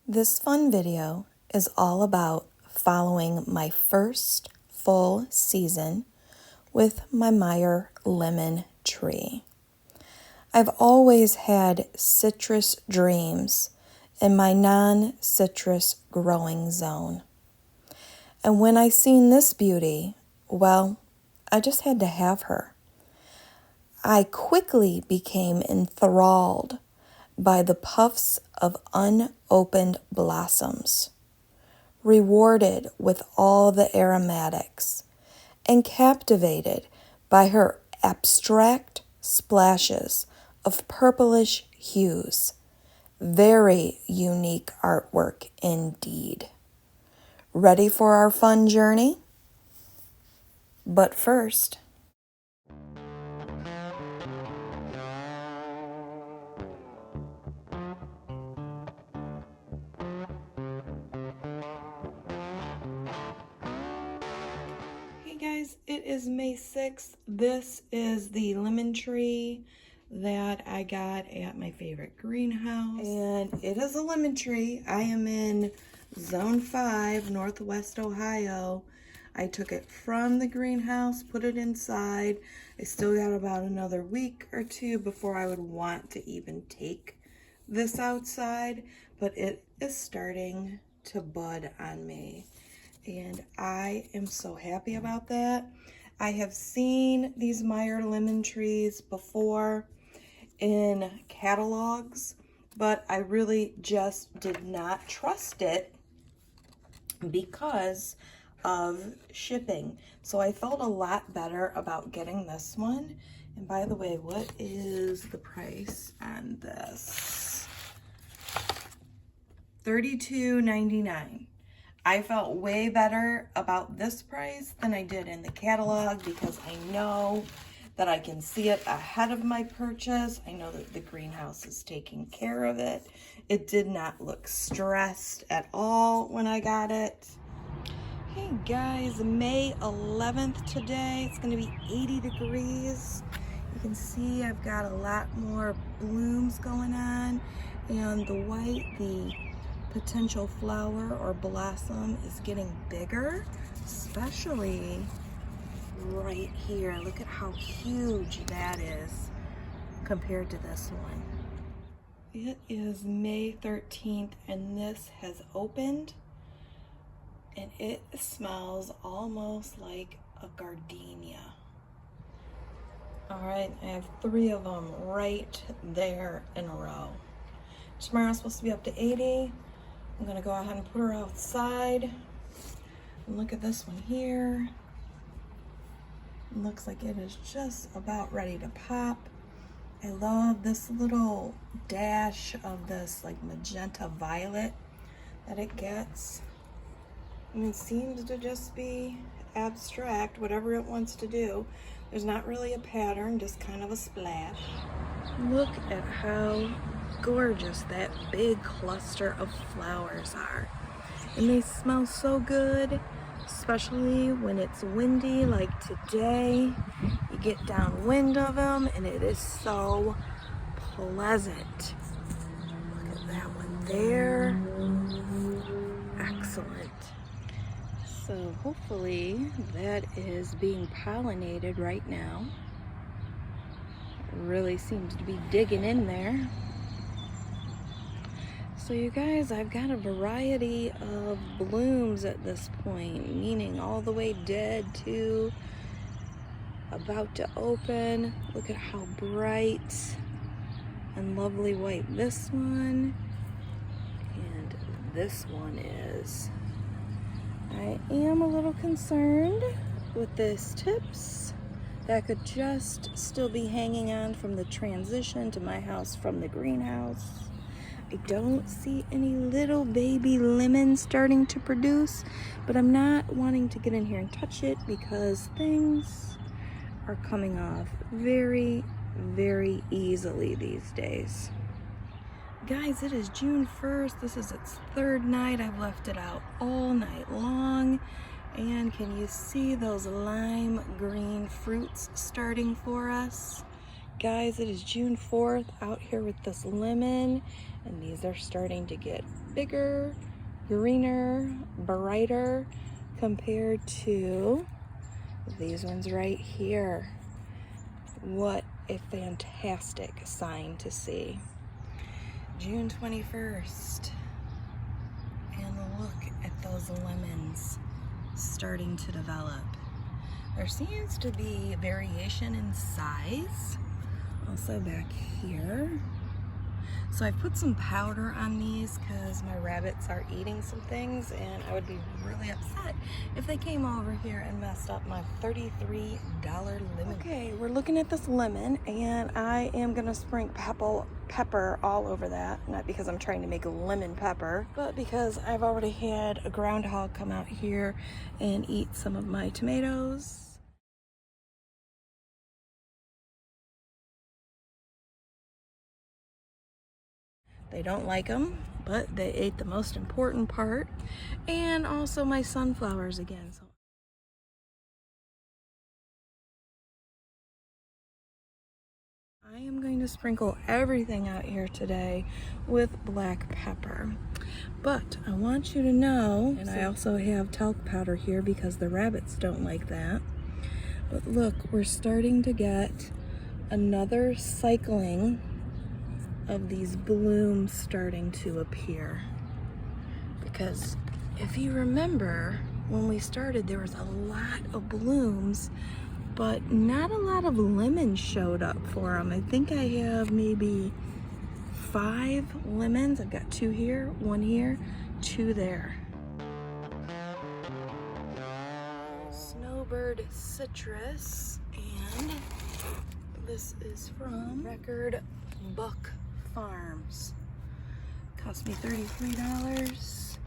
This fun video is all about following my first full season with my Meyer lemon tree. I've always had citrus dreams in my non-citrus growing zone. And when I seen this beauty, well, I just had to have her. I quickly became enthralled by the puffs of unopened blossoms, rewarded with all the aromatics, and captivated by her abstract splashes of purplish hues. Very unique artwork indeed. Ready for our fun journey? But first, hey guys, it is May 6th. This is the lemon tree that I got at my favorite greenhouse. And it is a lemon tree. I am in Zone 5, Northwest Ohio. I took it from the greenhouse, put it inside. I still got about another week or two before I would want to even take this outside, but it is starting to bud on me. And I am so happy about that. I have seen these Meyer lemon trees before in catalogs, but I really just did not trust it because of shipping. So I felt a lot better about getting this one. And by the way, what is the price on this? $32.99. I felt way better about this price than I did in the catalog because I know that I can see it ahead of my purchase. I know that the greenhouse is taking care of it. It did not look stressed at all when I got it. Hey guys, May 11th today. It's gonna be 80 degrees. You can see I've got a lot more blooms going on, and the white, the potential flower or blossom, is getting bigger, especially right here. Look at how huge that is compared to this one. It is May 13th and this has opened, and it smells almost like a gardenia. All right, I have 3 of them right there in a row. Tomorrow's supposed to be up to 80. I'm gonna go ahead and put her outside. And look at this one here. It looks like it is just about ready to pop. I love this little dash of this like magenta violet that it gets. And it seems to just be abstract, whatever it wants to do. There's not really a pattern, just kind of a splash. Look at how gorgeous that big cluster of flowers are. And they smell so good, especially when it's windy like today. You get downwind of them and it is so pleasant. Look at that one there. Excellent. So hopefully that is being pollinated right now. It really seems to be digging in there. So you guys, I've got a variety of blooms at this point, meaning all the way dead to about to open. Look at how bright and lovely white this one and this one is. I am a little concerned with this tips that could just still be hanging on from the transition to my house from the greenhouse. I don't see any little baby lemons starting to produce, but I'm not wanting to get in here and touch it because things are coming off very, very easily these days. Guys, it is June 1st. This is its 3rd night. I've left it out all night long. And can you see those lime green fruits starting for us? Guys, it is June 4th out here with this lemon, and these are starting to get bigger, greener, brighter compared to these ones right here. What a fantastic sign to see. June 21st, and look at those lemons starting to develop. There seems to be variation in size, also back here. So I put some powder on these because my rabbits are eating some things, and I would be really upset if they came over here and messed up my $33 lemon. Okay, we're looking at this lemon, and I am gonna sprinkle pepper all over that. Not because I'm trying to make a lemon pepper, but because I've already had a groundhog come out here and eat some of my tomatoes. They don't like them, but they ate the most important part, and also my sunflowers again. So I am going to sprinkle everything out here today with black pepper. But I want you to know, and I also have talc powder here because the rabbits don't like that. But look, we're starting to get another cycling of these blooms starting to appear. Because if you remember, when we started, there was a lot of blooms, but not a lot of lemons showed up for them. I think I have maybe 5 lemons. I've got 2 here, 1 here, 2 there. Snowbird citrus, and this is from Record Buck Farms. Cost me $33,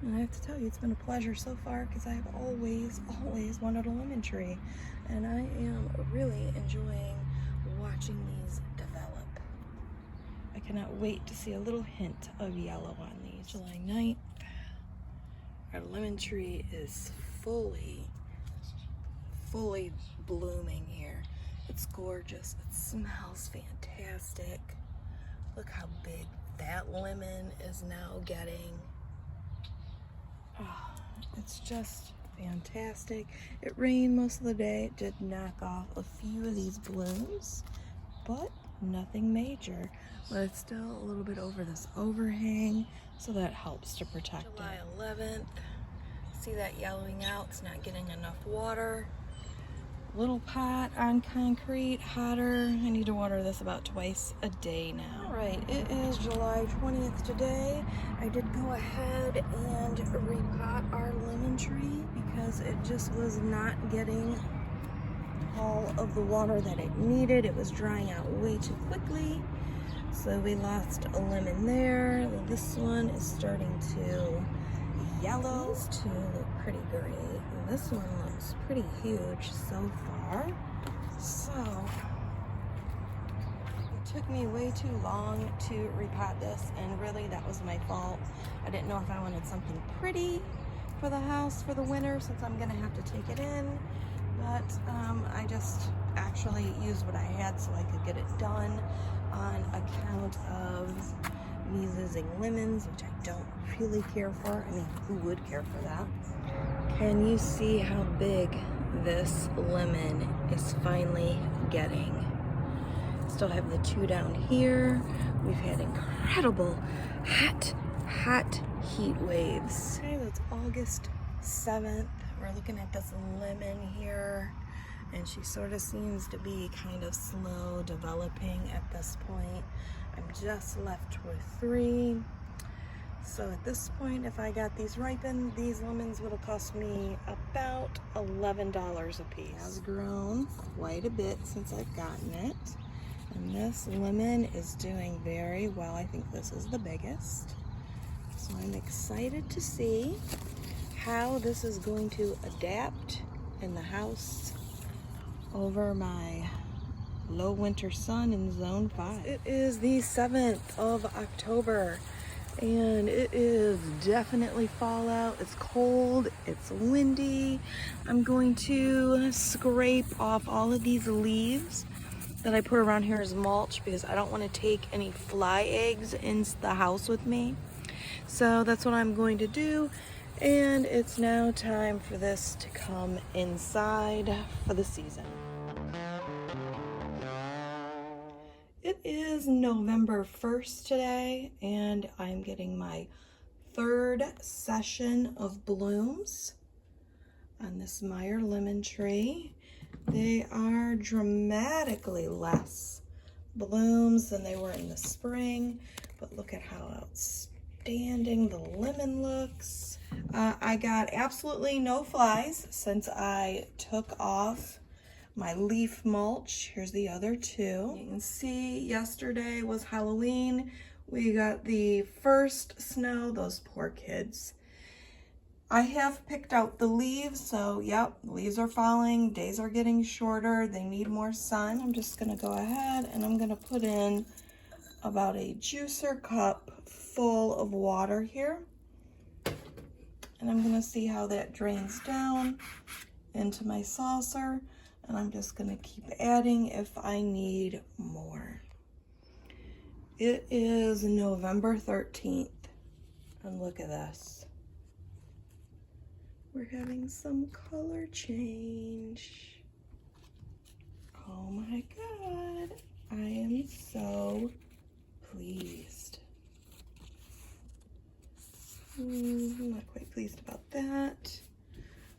and I have to tell you, it's been a pleasure so far because I have always wanted a lemon tree, and I am really enjoying watching these develop. I cannot wait to see a little hint of yellow on these. July 9th, our lemon tree is fully blooming here. It's gorgeous. It smells fantastic. Look how big that lemon is now getting. Oh, it's just fantastic. It rained most of the day. It did knock off a few of these blooms, but nothing major. But it's still a little bit over this overhang, so that helps to protect it. July 11th. See that yellowing out? It's not getting enough water. Little pot on concrete, hotter. I need to water this about twice a day now. All right, it is July 20th today. I did go ahead and repot our lemon tree because it just was not getting all of the water that it needed. It was drying out way too quickly. So we lost a lemon there. This one is starting to yellow. These 2 look pretty great. This one looks pretty huge so far. So it took me way too long to repot this, and really that was my fault. I didn't know if I wanted something pretty for the house for the winter, since I'm gonna have to take it in. But I just actually used what I had so I could get it done on account of me losing lemons, which I don't really care for. I mean, who would care for that? Can you see how big this lemon is finally getting? Still have the 2 down here. We've had incredible hot heat waves. Okay, that's August 7th. We're looking at this lemon here, and she sort of seems to be kind of slow developing at this point. I'm just left with 3. So at this point, if I got these ripened, these lemons would have cost me about $11 a piece. It has grown quite a bit since I've gotten it. And this lemon is doing very well. I think this is the biggest. So I'm excited to see how this is going to adapt in the house over my low winter sun in zone 5. It is the 7th of October, and it is definitely fall out. It's cold, it's windy. I'm going to scrape off all of these leaves that I put around here as mulch because I don't want to take any fly eggs in the house with me. So that's what I'm going to do. And it's now time for this to come inside for the season. It is November 1st today, and I'm getting my third session of blooms on this Meyer lemon tree. They are dramatically less blooms than they were in the spring, but look at how outstanding the lemon looks. I got absolutely no flies since I took off my leaf mulch. Here's the other two. You can see yesterday was Halloween. We got the first snow, those poor kids. I have picked out the leaves, so yep, leaves are falling, days are getting shorter, they need more sun. I'm just gonna go ahead and I'm gonna put in about a juicer cup full of water here. And I'm gonna see how that drains down into my saucer. And I'm just gonna keep adding if I need more. It is November 13th, and look at this. We're having some color change. Oh my God, I am so pleased. I'm not quite pleased about that.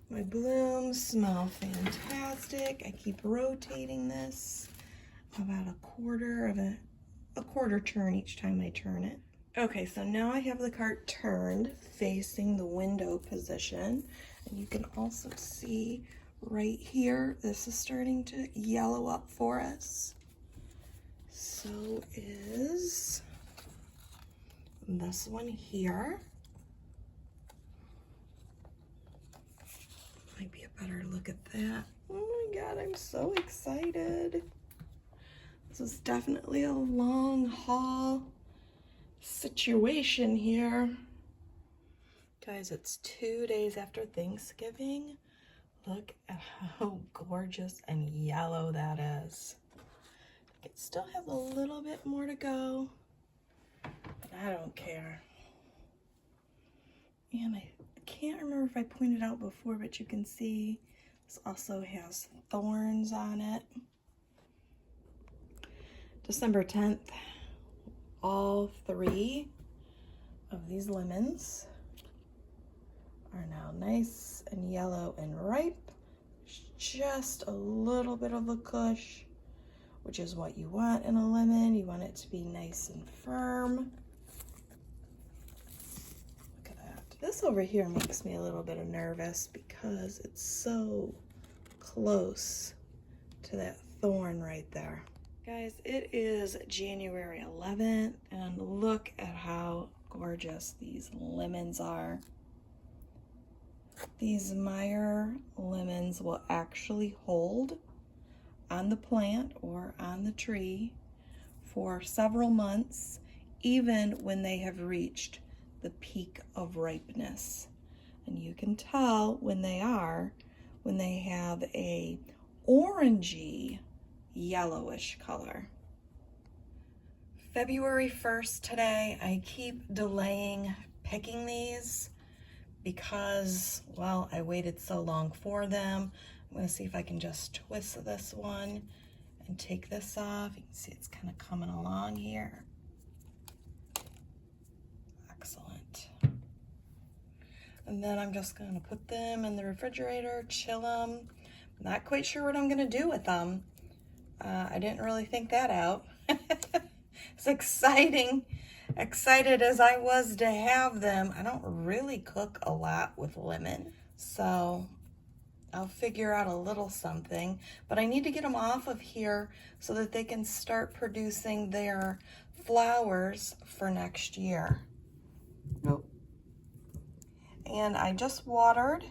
My blooms smell fantastic. I keep rotating this about a quarter turn each time I turn it. Okay, so now I have the cart turned facing the window position, and you can also see right here, this is starting to yellow up for us. So is this one here. Might be a better look at that. Oh my God, I'm so excited. This is definitely a long haul situation here. Guys, it's 2 days after Thanksgiving. Look at how gorgeous and yellow that is. It still has a little bit more to go, but I don't care. And I can't remember if I pointed out before, but you can see this also has thorns on it. December 10th, all 3 of these lemons are now nice and yellow and ripe. Just a little bit of a cush, which is what you want in a lemon. You want it to be nice and firm. This over here makes me a little bit nervous because it's so close to that thorn right there. Guys, it is January 11th, and look at how gorgeous these lemons are. These Meyer lemons will actually hold on the plant or on the tree for several months, even when they have reached the peak of ripeness. And you can tell when they have a orangey yellowish color. February 1st today. I keep delaying picking these because, well, I waited so long for them. I'm going to see if I can just twist this one and take this off. You can see it's kind of coming along here. Excellent. And then I'm just going to put them in the refrigerator, chill them. Not quite sure what I'm going to do with them. I didn't really think that out. It's excited as I was to have them. I don't really cook a lot with lemon, so I'll figure out a little something. But I need to get them off of here so that they can start producing their flowers for next year. Nope. And I just watered,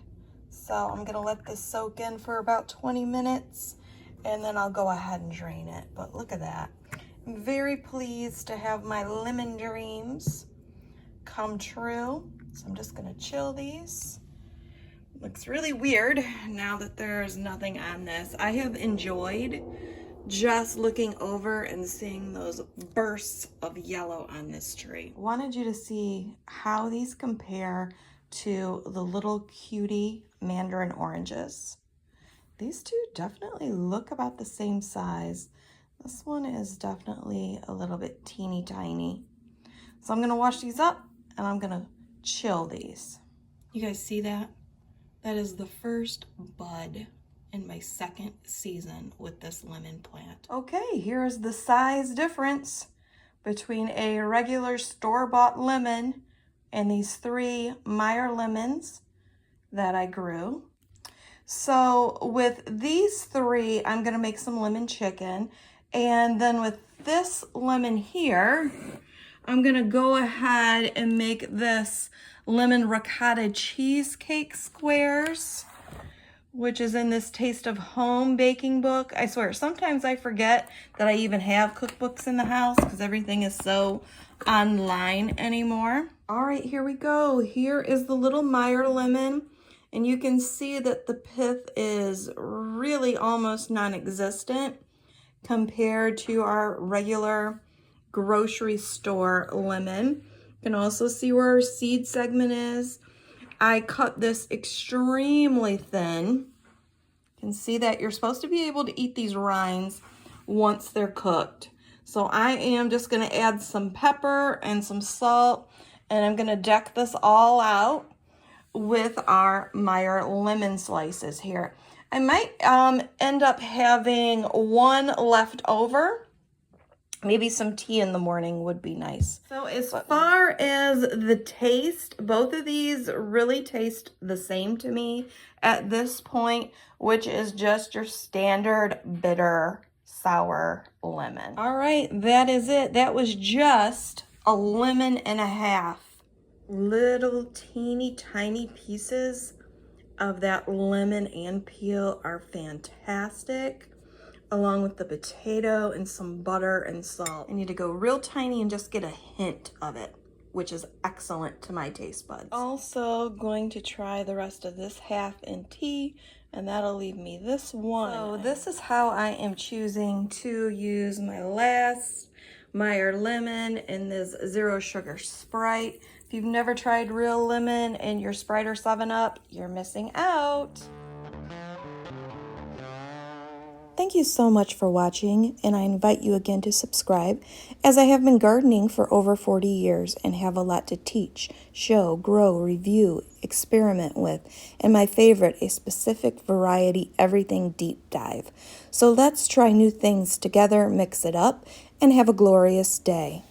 so I'm gonna let this soak in for about 20 minutes and then I'll go ahead and drain it. But look at that. I'm very pleased to have my lemon dreams come true. So I'm just gonna chill these. Looks really weird now that there's nothing on this. I have enjoyed just looking over and seeing those bursts of yellow on this tree. Wanted you to see how these compare to the little cutie mandarin oranges. These two definitely look about the same size. This one is definitely a little bit teeny tiny. So I'm gonna wash these up and I'm gonna chill these. You guys see that? That is the first bud in my second season with this lemon plant. Okay, here's the size difference between a regular store-bought lemon and these 3 Meyer lemons that I grew. So with these 3, I'm gonna make some lemon chicken. And then with this lemon here, I'm gonna go ahead and make this lemon ricotta cheesecake squares, which is in this Taste of Home baking book. I swear, sometimes I forget that I even have cookbooks in the house because everything is so online anymore. All right, here we go. Here is the little Meyer lemon. And you can see that the pith is really almost non-existent compared to our regular grocery store lemon. You can also see where our seed segment is. I cut this extremely thin. You can see that you're supposed to be able to eat these rinds once they're cooked. So I am just gonna add some pepper and some salt, and I'm gonna deck this all out with our Meyer lemon slices here. I might end up having one left over. Maybe some tea in the morning would be nice. So as far as the taste, both of these really taste the same to me at this point, which is just your standard bitter sour lemon. All right, that is it. That was just a lemon and a half. Little teeny tiny pieces of that lemon and peel are fantastic, along with the potato and some butter and salt. I need to go real tiny and just get a hint of it, which is excellent to my taste buds. Also going to try the rest of this half in tea, and that'll leave me this one. So this is how I am choosing to use my last Meyer lemon in this zero sugar Sprite. If you've never tried real lemon in your Sprite or 7-Up, you're missing out. Thank you so much for watching, and I invite you again to subscribe, as I have been gardening for over 40 years and have a lot to teach, show, grow, review, experiment with, and my favorite, a specific variety everything deep dive. So let's try new things together, mix it up, and have a glorious day.